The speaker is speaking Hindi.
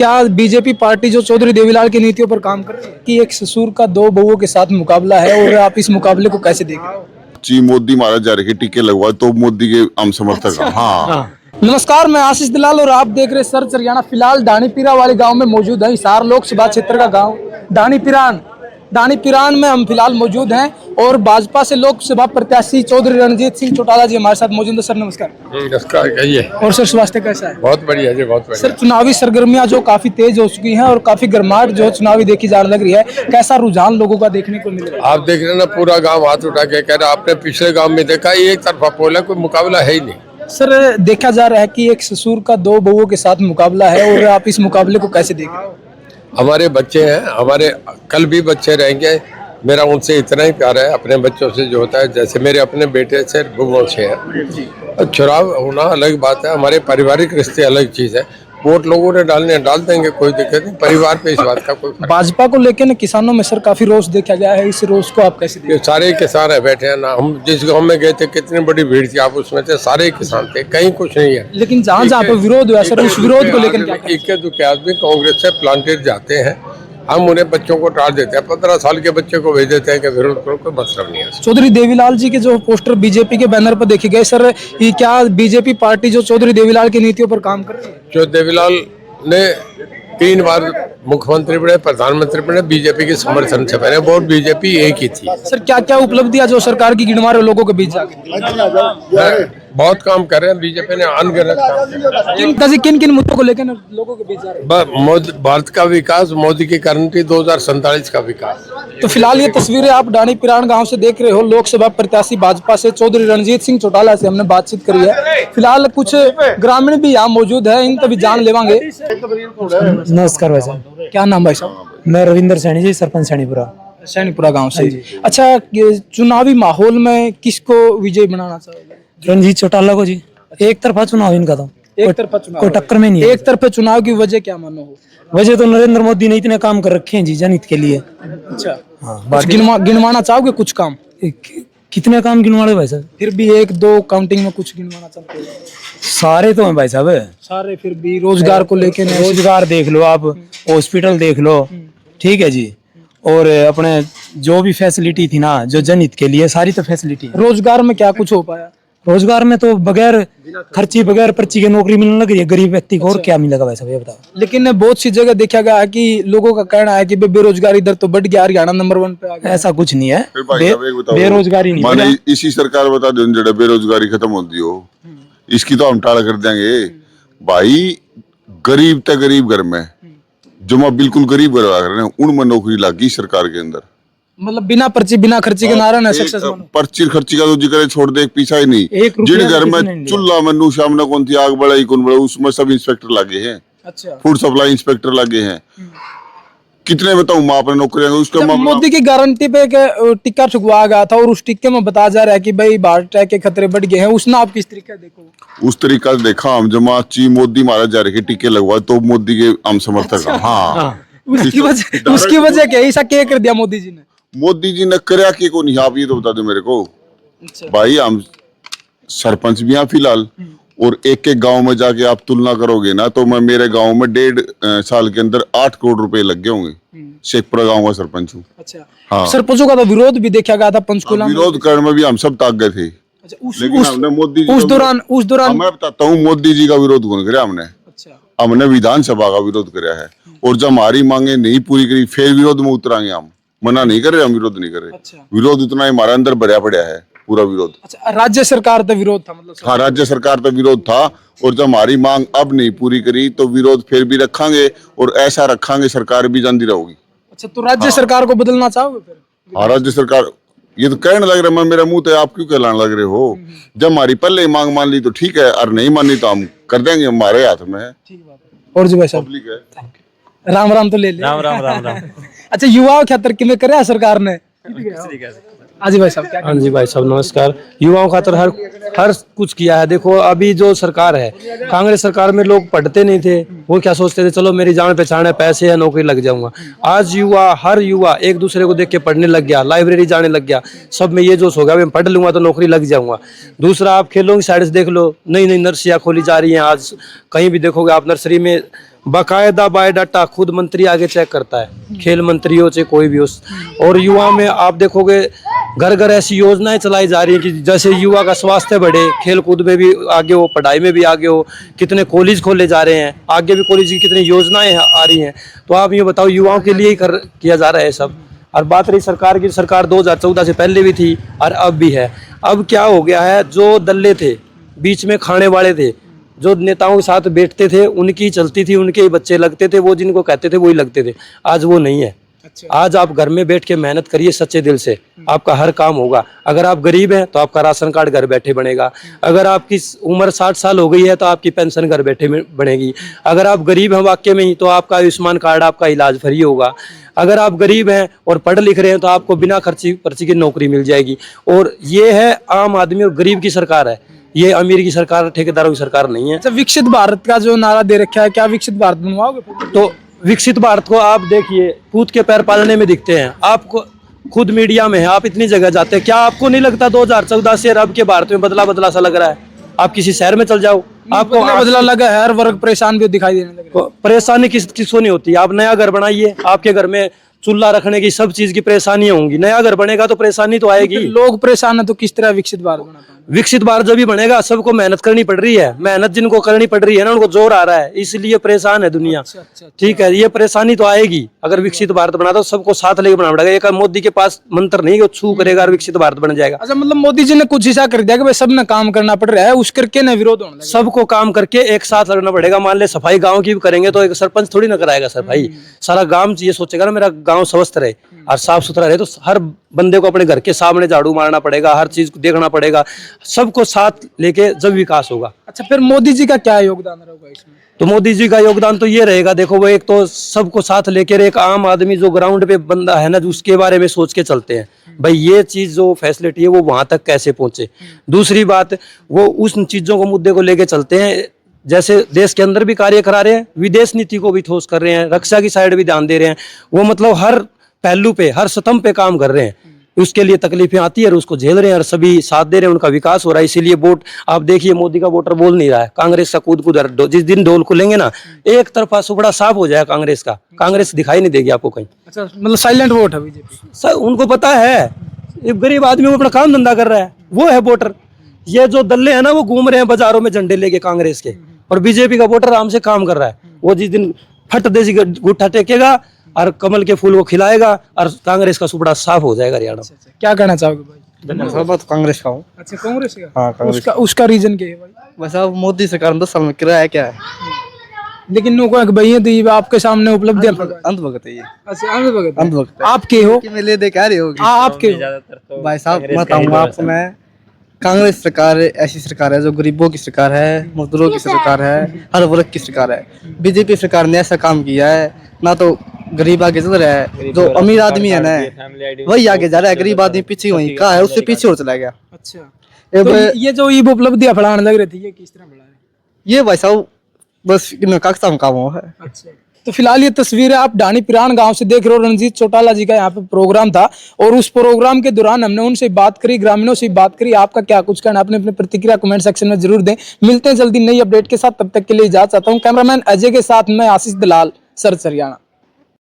क्या बीजेपी पार्टी जो चौधरी देवीलाल की नीतियों पर काम कर रही है कि एक ससुर का दो बहुओं के साथ मुकाबला है, और आप इस मुकाबले को कैसे देखें? जी मोदी महाराज जा रहे टीके लगवा तो मोदी के हम समर्थक हैं। हाँ। नमस्कार, मैं आशीष दलाल और आप देख रहे सर्च हरियाणा। फिलहाल दानीपीरा वाले गांव में मौजूद है। हिसार लोकसभा क्षेत्र का गांव दानीपीरान में हम फिलहाल मौजूद हैं और भाजपा से लोकसभा प्रत्याशी चौधरी रणजीत सिंह चौटाला जी हमारे साथ मौजूद है। सर नमस्कार। नमस्कार, कहिए। और सर स्वास्थ्य कैसा है? बहुत बढ़िया जी, बहुत बढ़िया। सर चुनावी सरगर्मियां जो काफी तेज हो चुकी हैं और काफी गर्माहट जो चुनावी देखी जाने लग रही है, कैसा रुझान लोगों का देखने को मिल रहा है? आप देख रहे हैं ना, पूरा गांव हाथ उठा के कह रहा। आपने पिछले गांव में देखा, एक तरफा पोला, कोई मुकाबला है ही नहीं। सर देखा जा रहा है कि एक ससुर का दो बहुओं के साथ मुकाबला है, और आप इस मुकाबले को कैसे देखें? हमारे बच्चे हैं, हमारे कल भी बच्चे रहेंगे। मेरा उनसे इतना ही प्यार है, अपने बच्चों से जो होता है। जैसे मेरे अपने बेटे से बुआ से है। चुनाव होना अलग बात है, हमारे पारिवारिक रिश्ते अलग चीज है। वोट लोगों ने डालने डाल देंगे, कोई दिक्कत नहीं। परिवार पे इस बात का कोई फर्क भाजपा को लेकर न किसानों में सर काफी रोष देखा गया है। इस रोष को आप कैसे नहीं। सारे किसान है बैठे हैं ना। हम जिस गांव में गए थे, कितनी बड़ी भीड़ थी, आप उसमें थे, सारे किसान थे, कहीं कुछ नहीं है। लेकिन जहाँ जहाँ पे विरोध हुआ सर, उस विरोध को लेकर क्या? इक्के दुखे आदमी कांग्रेस से प्लांटेड जाते हैं, हम उन्हें बच्चों को टाल देते हैं। 15 साल के बच्चे को भेज देते हैं कि विरोध करो, कोई मतलब नहीं है। चौधरी देवीलाल जी के जो पोस्टर बीजेपी के बैनर पर देखे गए सर, ये क्या बीजेपी पार्टी जो चौधरी देवीलाल की नीतियों पर काम कर रही है? जो देवीलाल ने 3 बार मुख्यमंत्री बने, प्रधानमंत्री बने, बीजेपी के समर्थन से बने। वोट बीजेपी एक ही थी। सर क्या क्या उपलब्धियां जो सरकार की गिनवा रहे लोगों के बीच जाके? बहुत काम कर रहे हैं बीजेपी ने, अनगिनत काम। किन किन मुद्दों को लेकर लोगों के बीच जा रहे हैं? भारत का विकास, मोदी की गारंटी 2047 का विकास। तो फिलहाल ये तस्वीरें आप दानीपीरान गांव से देख रहे हो। लोकसभा प्रत्याशी भाजपा से चौधरी रणजीत सिंह चौटाला से हमने बातचीत करी है। फिलहाल कुछ ग्रामीण भी यहाँ मौजूद है, इनका भी जान लेवांगे। नमस्कार भाई साहब, क्या नाम भाई साहब? मैं रविंदर सैनी जी, सरपंच सैनीपुरा गांव से। अच्छा, ये चुनावी माहौल में किसको विजय बनाना चाहोगे? रणजीत चौटाला को जी। एक तरफा चुनाव इनका तो, एक तरफा चुनाव, कोई टक्कर में नहीं है। एक तरफा चुनाव की वजह क्या मानो हो? वजह तो नरेंद्र मोदी ने इतने काम कर रखे हैं जी जनहित के लिए। अच्छा, हाँ, कुछ गिनवाना चाहोगे कुछ काम? कितने काम गिनवाड़े भाई साहब? फिर भी एक दो काउंटिंग में कुछ गिनवाना चाहते हो? सारे तो हैं भाई साहब, सारे। फिर भी रोजगार को लेके रोजगार देख लो आप, हॉस्पिटल देख लो, ठीक है जी। और अपने जो भी फैसिलिटी थी ना, जो जनहित के लिए, सारी तो फैसिलिटी। रोजगार में क्या कुछ हो पाया? रोजगार में तो बगैर खर्ची, बगैर पर्ची के नौकरी मिलने लग रही है गरीब व्यक्ति को। और क्या मिलेगा भाई साहब ये बताओ? लेकिन बहुत सी जगह देखा गया है कि लोगों का कहना है कि बेरोजगारी दर तो बढ़ गया, हरियाणा नंबर 1 पे आ गया। ऐसा कुछ नहीं है, बेरोजगारी नहीं माने। इसी सरकार बता दो जड़े बेरोजगारी खत्म होती हो, इसकी तो हम टाल कर देंगे भाई। गरीब तक गरीब घर में जो मैं बिल्कुल गरीब घर रहे हैं, उनमें नौकरी लगी सरकार के अंदर। मतलब बिना पर्ची बिना खर्ची के नारा ना सक्सेस मानो। पर्ची खर्ची का तो जिक्र छोड़ दे, पीछा ही नहीं। जिन घर में चूल्हा मनु सामने कौन थी आग बढ़ाई कौन बढ़ा, उसमें सब इंस्पेक्टर लगे हैं। अच्छा, फूड सप्लाई इंस्पेक्टर लगे हैं। कितने बताऊं मैं अपने नौकरियां उसके। मोदी की गारंटी पे टिक्का ठुकवा गया था, और उस टिक्के में बताया जा रहा है कि भाई हार्ट अटैक के खतरे बढ़ गए हैं। उसने आप किस तरीके देखो? उस तरीका से देखा हम जमा ची मोदी महाराज जा रहे टीके लगवा तो मोदी के हम समर्थक हैं। हाँ, उसकी वजह क्या, ऐसा क्या कर दिया मोदी जी ने? मोदी जी ने करया कि को नहीं, आप ये तो बता दो मेरे को। भाई हम सरपंच भी हैं फिलहाल, और एक एक गांव में जाके आप तुलना करोगे ना, तो मैं मेरे गांव में 1.5 साल के अंदर 8 करोड़ रुपए लग गए होंगे। शेखपुरा गांव का सरपंच हूँ। अच्छा, हाँ। सरपंचों का तो विरोध भी देखा गया था पंचकुला में। विरोध करने में भी हम सब ताक गए थे। लेकिन हमने मोदी जी उस दौरान मैं बताता हूँ मोदी जी का विरोध कौन करे हमने। हमने विधानसभा का विरोध कराया है, और जब हमारी मांगे नहीं पूरी करी फिर विरोध में उतरांगे। हम मना नहीं कर रहे, हम विरोध नहीं कर रहे। विरोध उतना ही हमारे अंदर भरा पड़ा है, पूरा विरोध। अच्छा, राज्य सरकार तो विरोध था मतलब? हाँ, राज्य सरकार तो विरोध था, और जब हमारी मांग अब नहीं पूरी करी तो विरोध फिर भी रखांगे, और ऐसा रखांगे सरकार भी जानती रहेगी। अच्छा, तो राज्य सरकार को बदलना चाहोगे फिर? हाँ, राज्य सरकार ये तो कहने लग रहा है, मैं मेरा मुंह तो आप क्यों कहलाने लग रहे हो? जब हमारी पहले मांग मान ली तो ठीक है, और नहीं मानी तो हम कर देंगे, हमारे हाथ में है। और जी भाई साहब, पब्लिक है। राम राम तो ले ले। राम राम राम राम। अच्छा, युवाओं खातर किमें करे सरकार ने? हाँ जी भाई साहब क्या हाँ जी भाई साहब नमस्कार। युवाओं खातर हर कुछ किया है। देखो अभी जो सरकार है, कांग्रेस सरकार में लोग पढ़ते नहीं थे, वो क्या सोचते थे चलो मेरी जान पहचान है, पैसे या नौकरी लग जाऊंगा। आज हर युवा एक दूसरे को देख के पढ़ने लग गया, लाइब्रेरी जाने लग गया, सब में ये जोश हो गया मैं पढ़ लूंगा तो नौकरी लग जाऊंगा। दूसरा आप खेलों की साइड से देख लो, नई नई नर्सरियां खोली जा रही हैं। आज कहीं भी देखोगे आप नर्सरी में बाकायदा बायोडाटा खुद मंत्री आगे चेक करता है, खेल मंत्री हो चाहे कोई भी हो। और युवा में आप देखोगे घर घर ऐसी योजनाएं चलाई जा रही हैं कि जैसे युवा का स्वास्थ्य बढ़े, खेल कूद में भी आगे हो, पढ़ाई में भी आगे हो। कितने कॉलेज खोले जा रहे हैं, आगे भी कॉलेज की कितनी योजनाएं आ रही हैं। तो आप ये बताओ युवाओं के लिए ही किया जा रहा है सब। और बात रही सरकार की, सरकार 2014 से पहले भी थी और अब भी है। अब क्या हो गया है, जो दल्ले थे बीच में खाने वाले थे, जो नेताओं के साथ बैठते थे उनकी चलती थी, उनके ही बच्चे लगते थे, वो जिनको कहते थे वही लगते थे। आज वो नहीं है। आज आप घर में बैठ के मेहनत करिए सच्चे दिल से, आपका हर काम होगा। अगर आप गरीब हैं तो आपका राशन कार्ड घर बैठे बनेगा। अगर आपकी उम्र 60 साल हो गई है तो आपकी पेंशन घर बैठे बनेगी। अगर आप गरीब हैं वाकई में ही तो आपका आयुष्मान कार्ड, आपका इलाज फ्री होगा। अगर आप गरीब हैं और पढ़ लिख रहे हैं तो आपको बिना खर्ची पर्ची की नौकरी मिल जाएगी। और ये है आम आदमी और गरीब की सरकार है, ये अमीर की सरकार, ठेकेदारों की सरकार नहीं है। अच्छा, विकसित भारत का जो नारा दे रखा है, क्या विकसित भारत बनवाओगे? तो विकसित भारत को आप देखिए कूद के पैर पालने में दिखते हैं। आपको खुद मीडिया में है, आप इतनी जगह जाते हैं, क्या आपको नहीं लगता 2014 से अब के भारत में बदला बदला सा लग रहा है? आप किसी शहर में चल जाओ, आपको बदला लगा है, हर वर्ग परेशान भी दिखाई देने लगे। परेशानी किसको नहीं होती? आप नया घर बनाइए, आपके घर में चूल्हा रखने की सब चीज की परेशानियां होंगी। नया घर बनेगा तो परेशानी तो आएगी। लोग परेशान है तो किस तरह विकसित भारत बना पाएंगे? विकसित भारत जब भी बनेगा, सबको मेहनत करनी पड़ रही है। मेहनत जिनको करनी पड़ रही है ना, उनको जोर आ रहा है, इसलिए परेशान है दुनिया। ठीक है, ये परेशानी तो आएगी। अगर विकसित भारत बना तो सबको साथ लेके बनाना पड़ेगा। एक मोदी के पास मंत्र नहीं कि वो छू करेगा और विकसित भारत बन जाएगा। अच्छा, मतलब मोदी जी ने कुछ हिस्सा कर दिया कि भाई सब ने काम करना पड़ रहा है, उस करके ना विरोध होने लगा। सबको काम करके एक साथ लगना पड़ेगा। मान ले सफाई गांव की भी करेंगे तो एक सरपंच थोड़ी ना कराएगा सफाई। सारा गांव ये सोचेगा ना मेरा गांव स्वस्थ रहे और साफ सुथरा रहे, तो हर बंदे को अपने घर के सामने झाड़ू मारना पड़ेगा, हर चीज को देखना पड़ेगा। सबको साथ लेके जब विकास होगा। अच्छा, फिर मोदी जी का क्या योगदान रहेगा इसमें? तो मोदी जी का योगदान तो ये रहेगा, देखो वो एक तो सबको साथ लेकर, एक आम आदमी जो ग्राउंड पे बंदा है ना, जो उसके बारे में सोच के चलते हैं भाई ये चीज जो फैसिलिटी है वो वहां तक कैसे पहुंचे। दूसरी बात, वो उस चीजों को मुद्दे को लेके चलते हैं। जैसे देश के अंदर भी कार्य करा रहे हैं, विदेश नीति को भी ठोस कर रहे हैं, रक्षा की साइड भी ध्यान दे रहे हैं। वो मतलब हर पहलू पे, हर स्तंभ पे काम कर रहे हैं। उसके लिए तकलीफें आती है और उसको झेल रहे हैं और सभी साथ दे रहे हैं, उनका विकास हो रहा है। इसीलिए वोट आप देखिए, मोदी का वोटर बोल नहीं रहा है, कांग्रेस का कूद जिस दिन ढोल खुलेंगे ना, एक तरफा सुपड़ा साफ हो जाएगा कांग्रेस का। कांग्रेस दिखाई नहीं देगी आपको कहीं। अच्छा, मतलब साइलेंट वोट है बीजेपी। उनको पता है ये गरीब आदमी वो अपना काम धंधा कर रहा है, वो है वोटर। ये जो दल्ले हैं ना, वो घूम रहे हैं बाजारों में झंडे लेके कांग्रेस के, और बीजेपी का वोटर आराम से काम कर रहा है। वो जिस दिन फट देसी गुट्ठा टेकेगा और कमल के फूल को खिलाएगा और कांग्रेस का सुपड़ा साफ हो जाएगा हरियाणा। क्या कहना चाहोगे भाई? मैं तो कांग्रेस का हूँ। अच्छा, कांग्रेस का? हाँ, कांग्रेस। उसका रीजन क्या है भाई? वैसे अब मोदी सरकार 10 साल में किराया क्या है? लेकिन लोगों को भैया दी आपके सामने उपलब्धियां। अंधभगत है ये। अच्छा, अंधभगत। अंधभगत आपके हो? कि मैं ले दे कह रही होगी। आपके हो? भाई साहब मैं बताऊंगा आपको, मैं कांग्रेस सरकार ऐसी सरकार है जो गरीबों की सरकार है, मजदूरों की सरकार है, हर वर्ग की सरकार है। बीजेपी सरकार ने ऐसा काम किया है ना, तो गरीब आगे चल रहा है, जो अमीर आदमी है ना वही आगे जा रहा है, गरीब आदमी पीछे वहीं का है, उससे पीछे और चला गया। अच्छा, तो ये जो ये उपलब्धियां फैलाने लग रही थी, ये किस तरह बढ़ा रहे? ये भाई साहब बस कक्षा में काम हुआ है। अच्छा, तो फिलहाल ये तस्वीरें आप ढाणी पिरान गांव से देख रहे हो। रणजीत चौटाला जी का यहाँ पे प्रोग्राम था और उस प्रोग्राम के दौरान हमने उनसे बात करी, ग्रामीणों से बात करी। आपका क्या कुछ कहना, अपने अपने प्रतिक्रिया कमेंट सेक्शन में जरूर दें। मिलते हैं जल्दी नई अपडेट के साथ, तब तक के लिए इजाजत चाहता हूँ। कैमरामैन अजय के साथ मैं आशीष दलाल, सर हरियाणा।